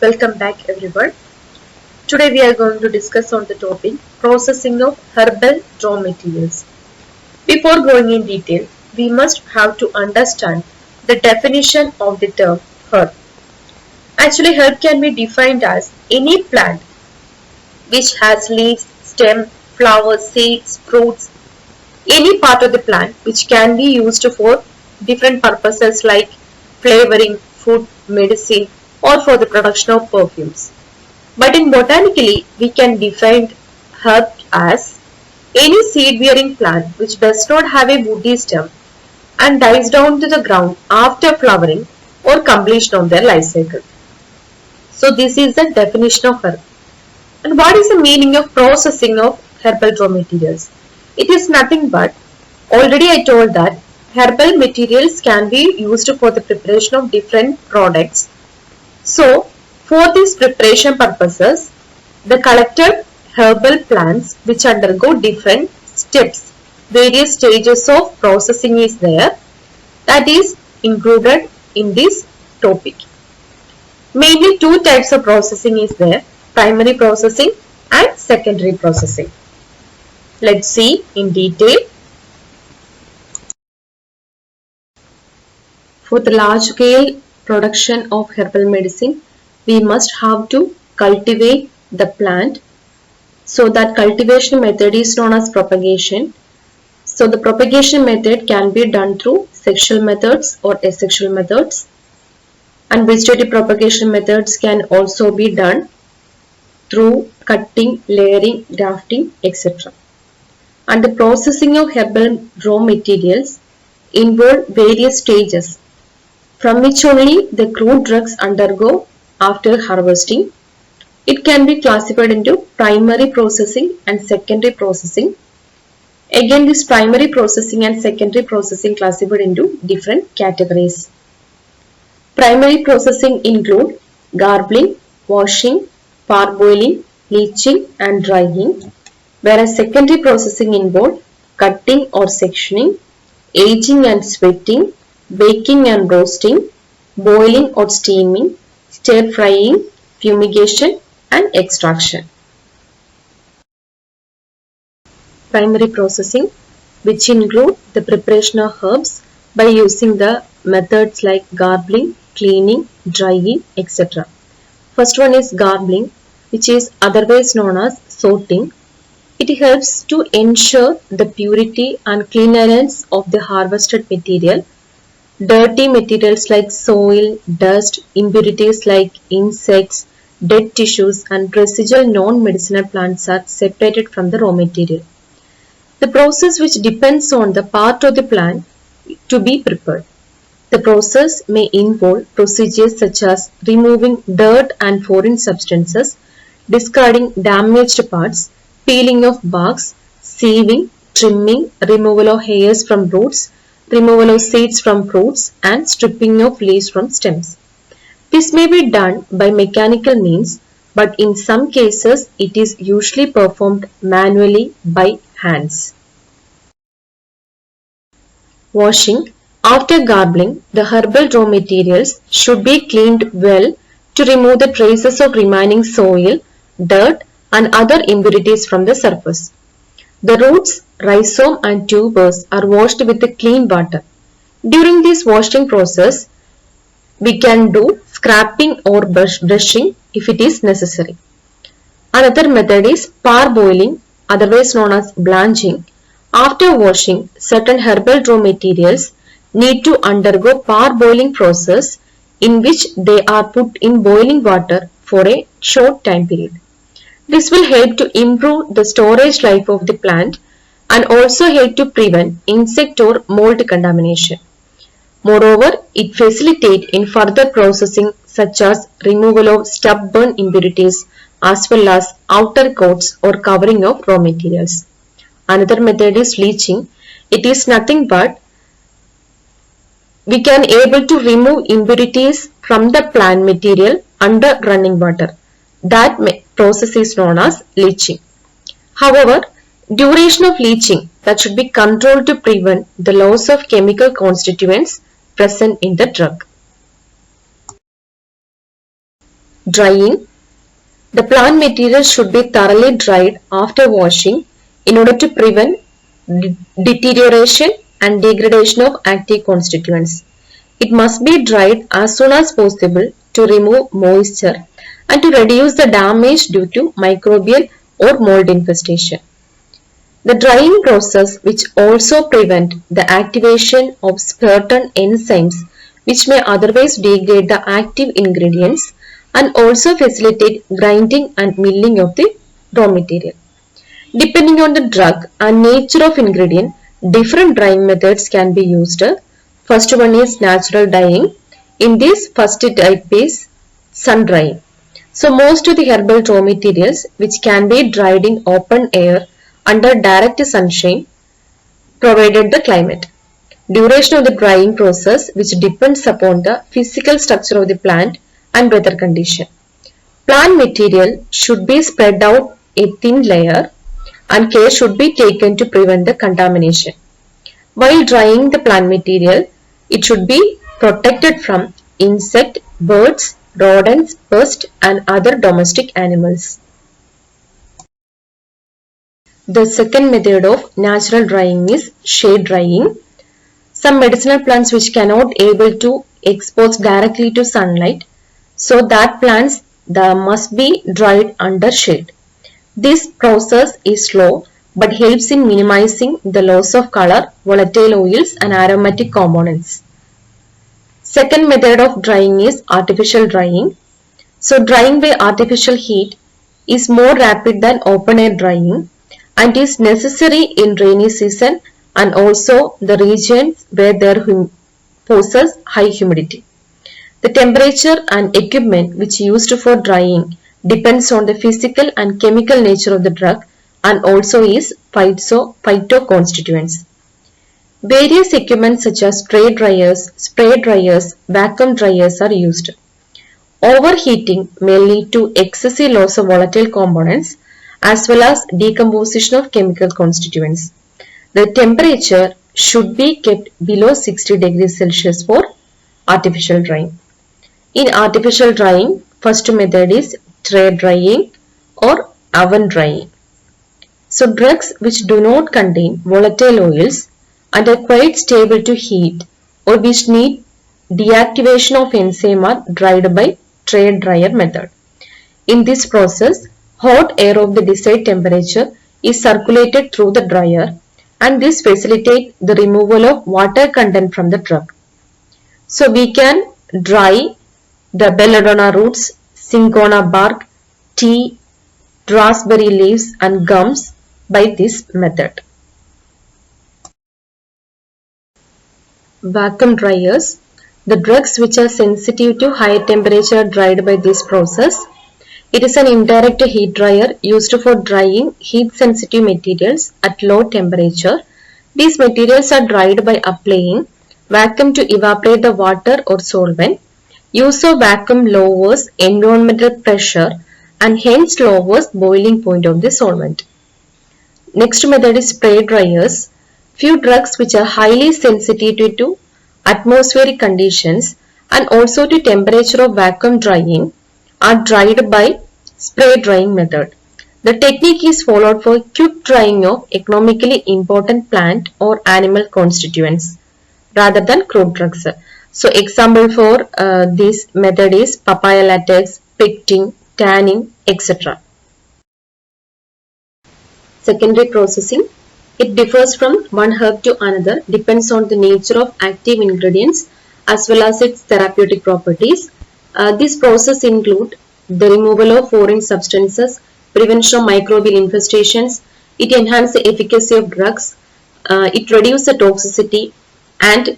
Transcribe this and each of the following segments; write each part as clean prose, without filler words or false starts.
Welcome back everyone. Today we are going to discuss on the topic processing of herbal raw materials. Before going in detail, we must have to understand the definition of the term herb. Actually, herb can be defined as any plant which has leaves, stem, flowers, seeds, fruits, any part of the plant which can be used for different purposes like flavoring, food, medicine, or for the production of perfumes. But in botanically, we can define herb as any seed-bearing plant which does not have a woody stem and dies down to the ground after flowering or completion of their life cycle. So this is the definition of herb. And what is the meaning of processing of herbal raw materials? It is nothing but, already I told that herbal materials can be used for the preparation of different products. So for these preparation purposes, the collected herbal plants which undergo different steps, various stages of processing is there, that is included in this topic. Mainly two types of processing is there, primary processing and secondary processing. Let's see in detail. For the large scale production of herbal medicine, we must have to cultivate the plant. So that cultivation method is known as propagation. So the propagation method can be done through sexual methods or asexual methods. And vegetative propagation methods can also be done through cutting, layering, grafting, etc. And the processing of herbal raw materials involve various stages from which only the crude drugs undergo after harvesting. It can be classified into primary processing and secondary processing. Again, this primary processing and secondary processing classified into different categories. Primary processing include garbling, washing, parboiling, bleaching and drying, whereas secondary processing involve cutting or sectioning, aging and sweating, baking and roasting, boiling or steaming, stir frying, fumigation and extraction. Primary processing, which include the preparation of herbs by using the methods like garbling, cleaning, drying, etc. First one is garbling, which is otherwise known as sorting. It helps to ensure the purity and cleanliness of the harvested material. Dirty materials like soil, dust, impurities like insects, dead tissues and residual non-medicinal plants are separated from the raw material. The process which depends on the part of the plant to be prepared. The process may involve procedures such as removing dirt and foreign substances, discarding damaged parts, peeling of barks, sieving, trimming, removal of hairs from roots, removal of seeds from fruits and stripping of leaves from stems. This may be done by mechanical means, but in some cases it is usually performed manually by hands. Washing. After garbling, the herbal raw materials should be cleaned well to remove the traces of remaining soil, dirt and other impurities from the surface. The roots, rhizome and tubers are washed with clean water. During this washing process, we can do scraping or brushing if it is necessary. Another method is parboiling, otherwise known as blanching. After washing, certain herbal raw materials need to undergo parboiling process in which they are put in boiling water for a short time period. This will help to improve the storage life of the plant and also help to prevent insect or mold contamination. Moreover, it facilitates in further processing such as removal of stubborn impurities as well as outer coats or covering of raw materials. Another method is bleaching. It is nothing but we can able to remove impurities from the plant material under running water. That process is known as leaching. However, duration of leaching that should be controlled to prevent the loss of chemical constituents present in the drug. Drying. The plant material should be thoroughly dried after washing in order to prevent deterioration and degradation of active constituents. It must be dried as soon as possible to remove moisture and to reduce the damage due to microbial or mold infestation. The drying process which also prevent the activation of certain enzymes which may otherwise degrade the active ingredients and also facilitate grinding and milling of the raw material. Depending on the drug and nature of ingredient, different drying methods can be used. First one is natural dyeing. In this first type is sun drying. So most of the herbal raw materials which can be dried in open air under direct sunshine provided the climate. Duration of the drying process which depends upon the physical structure of the plant and weather condition. Plant material should be spread out a thin layer and care should be taken to prevent the contamination. While drying the plant material, it should be protected from insect, birds, rodents, pests and other domestic animals. The second method of natural drying is shade drying. Some medicinal plants which cannot able to expose directly to sunlight, so that plants must be dried under shade. This process is slow but helps in minimizing the loss of color, volatile oils and aromatic components. Second method of drying is artificial drying. So drying by artificial heat is more rapid than open air drying and is necessary in rainy season and also the regions where there possess high humidity. The temperature and equipment which used for drying depends on the physical and chemical nature of the drug and also is phytoconstituents. Various equipment such as tray dryers, spray dryers, vacuum dryers are used. Overheating may lead to excessive loss of volatile components as well as decomposition of chemical constituents. The temperature should be kept below 60 degrees Celsius for artificial drying. In artificial drying, first method is tray drying or oven drying. So drugs which do not contain volatile oils and are quite stable to heat or which need deactivation of enzyme are dried by tray dryer method. In this process, hot air of the desired temperature is circulated through the dryer and this facilitates the removal of water content from the drug. So we can dry the belladonna roots, cinchona bark, tea, raspberry leaves and gums by this method. Vacuum dryers. The drugs which are sensitive to high temperature are dried by this process. It is an indirect heat dryer used for drying heat sensitive materials at low temperature. These materials are dried by applying vacuum to evaporate the water or solvent. Use of vacuum lowers environmental pressure and hence lowers boiling point of the solvent. Next method is spray dryers. Few drugs which are highly sensitive to atmospheric conditions and also to temperature of vacuum drying are dried by spray drying method. The technique is followed for quick drying of economically important plant or animal constituents rather than crude drugs. So example for this method is papaya latex, pectin, tannin, etc. Secondary processing. It differs from one herb to another, depends on the nature of active ingredients as well as its therapeutic properties. This process include the removal of foreign substances, prevention of microbial infestations, it enhances the efficacy of drugs, it reduces the toxicity and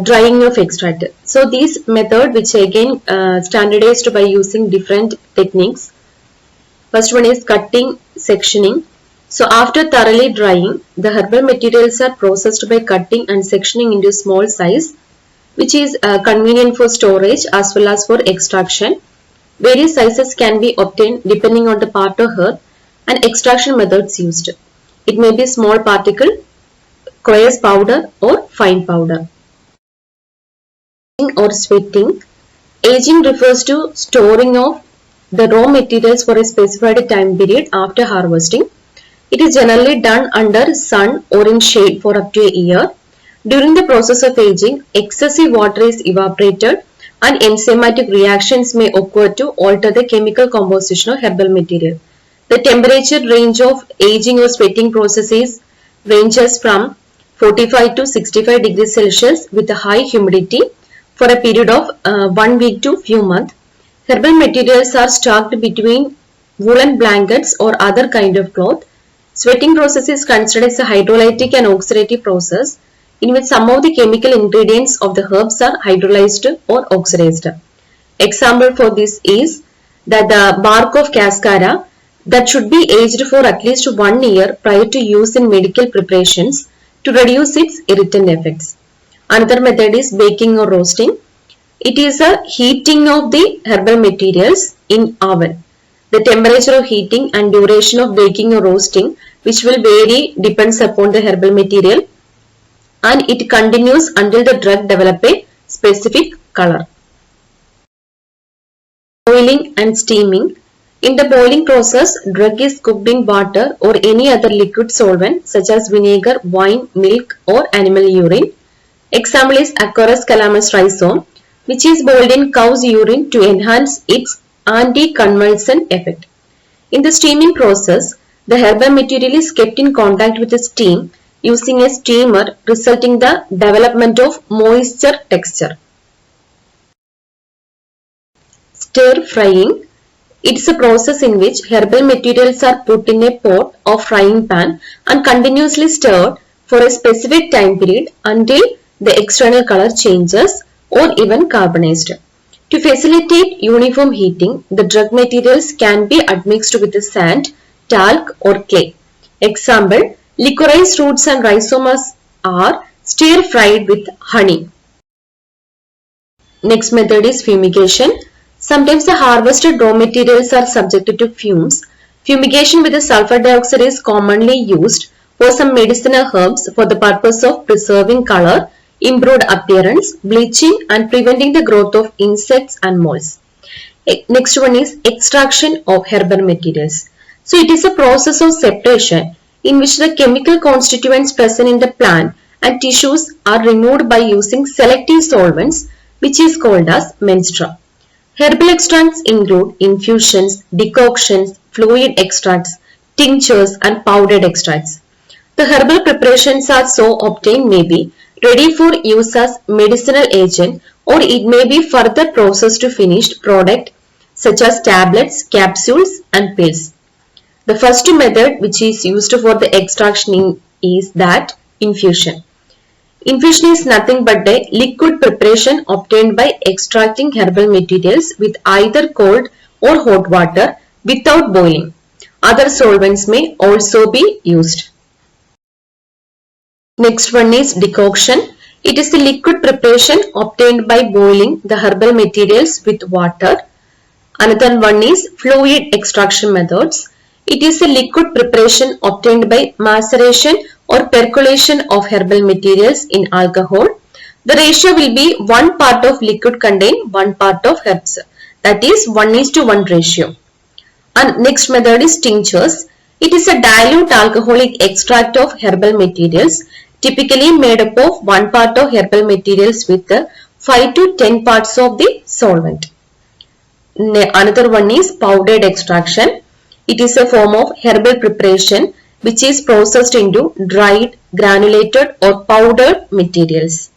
drying of extract. So this method which again standardized by using different techniques. First one is cutting, sectioning. So after thoroughly drying, the herbal materials are processed by cutting and sectioning into small size, which is convenient for storage as well as for extraction. Various sizes can be obtained depending on the part of herb and extraction methods used. It may be small particle, coarse powder or fine powder. Or sweating. Aging refers to storing of the raw materials for a specified time period after harvesting. It is generally done under sun or in shade for up to a year. During the process of aging, excessive water is evaporated and enzymatic reactions may occur to alter the chemical composition of herbal material. The temperature range of aging or sweating processes ranges from 45 to 65 degrees Celsius with a high humidity for a period of 1 week to few months. Herbal materials are stocked between woolen blankets or other kind of cloth. Sweating process is considered as a hydrolytic and oxidative process in which some of the chemical ingredients of the herbs are hydrolyzed or oxidized. Example for this is that the bark of cascara that should be aged for at least 1 year prior to use in medical preparations to reduce its irritant effects. Another method is baking or roasting. It is a heating of the herbal materials in oven. The temperature of heating and duration of baking or roasting, which will vary, depends upon the herbal material, and it continues until the drug develops a specific color. Boiling and steaming. In the boiling process, drug is cooked in water or any other liquid solvent such as vinegar, wine, milk or animal urine. Example is Acorus calamus rhizome, which is boiled in cow's urine to enhance its anti-convulsant effect. In the steaming process, the herbal material is kept in contact with the steam using a steamer, resulting in the development of moisture texture. Stir frying. It is a process in which herbal materials are put in a pot or frying pan and continuously stirred for a specific time period until the external color changes or even carbonized. To facilitate uniform heating, the drug materials can be admixed with sand, talc or clay. Example, licorice roots and rhizomas are stir fried with honey. Next method is fumigation. Sometimes the harvested raw materials are subjected to fumes. Fumigation with the sulfur dioxide is commonly used for some medicinal herbs for the purpose of preserving color, improved appearance, bleaching and preventing the growth of insects and molds. Next one is extraction of herbal materials. So it is a process of separation in which the chemical constituents present in the plant and tissues are removed by using selective solvents, which is called as menstrua. Herbal extracts include infusions, decoctions, fluid extracts, tinctures and powdered extracts. The herbal preparations are so obtained may be ready for use as medicinal agent or it may be further processed to finished product such as tablets, capsules and pills. The first method which is used for the extraction is that infusion. Infusion is nothing but a liquid preparation obtained by extracting herbal materials with either cold or hot water without boiling. Other solvents may also be used. Next one is decoction. It is a liquid preparation obtained by boiling the herbal materials with water. Another one is fluid extraction methods. It is a liquid preparation obtained by maceration or percolation of herbal materials in alcohol. The ratio will be 1 part of liquid contain 1 part of herbs. That is 1:1 ratio. And next method is tinctures. It is a dilute alcoholic extract of herbal materials typically made up of 1 part of herbal materials with 5 to 10 parts of the solvent. Another one is powdered extraction. It is a form of herbal preparation which is processed into dried, granulated or powdered materials.